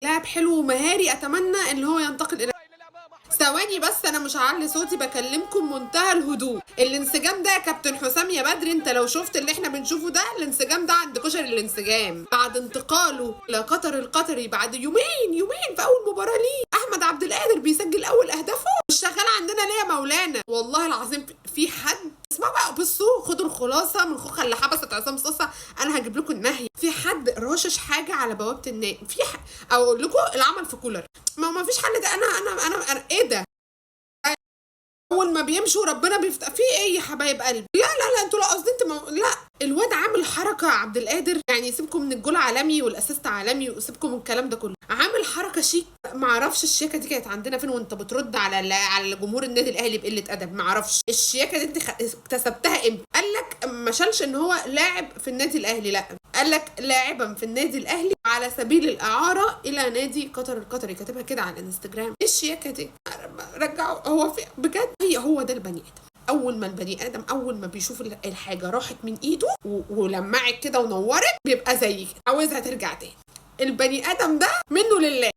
لاعب حلو ومهاري، اتمنى ان هو ينتقل الى. ثواني بس، انا مش هعلي صوتي، بكلمكم منتهى الهدوء. الانسجام ده يا كابتن حسام يا بدري، انت لو شفت اللي احنا بنشوفه ده، الانسجام ده عند كشري الانسجام بعد انتقاله لقطر القطري بعد يومين في اول مباراه ليه. احمد عبد القادر بيسجل اول اهدافه، مش شغال عندنا ليه يا مولانا؟ والله العظيم في حد. اسمعوا بقى، بصوا خدوا الخلاصه من خوخه اللي حبست عصام صاصا. انا هجيب لكم النهي. في حد راشش حاجه على بوابه النادي، او اقول لكم العمل في كولر. ما فيش حل ده. انا ايه ده؟ اول ما بيمشوا ربنا بيفتح في ايه يا حبايب قلبي؟ لا انتوا، لا قصدي انت لا. الواد عامل حركه عبد القادر، يعني سيبكم من الجول عالمي والاسيست عالمي وسيبكم من الكلام ده كله، عامل حركه شيك. ما اعرفش الشياكه دي كانت عندنا فين وانت بترد على جمهور النادي الاهلي بقله ادب. ما اعرفش الشياكه دي انت اكتسبتها امتى؟ قال لك ما شالش ان هو لاعب في النادي الاهلي، لا قال لك لاعبا في النادي الاهلي على سبيل الاعاره الى نادي قطر القطري، كاتبها كده على الانستجرام. ايه الشياكه دي؟ رجعوا. هو في بجد هو ده البني ادم. اول ما البني ادم اول ما بيشوف الحاجه راحت من ايده ولمعت كده ونورت، بيبقى زي كده عاوزها ترجع تاني. البني ادم ده منه لله.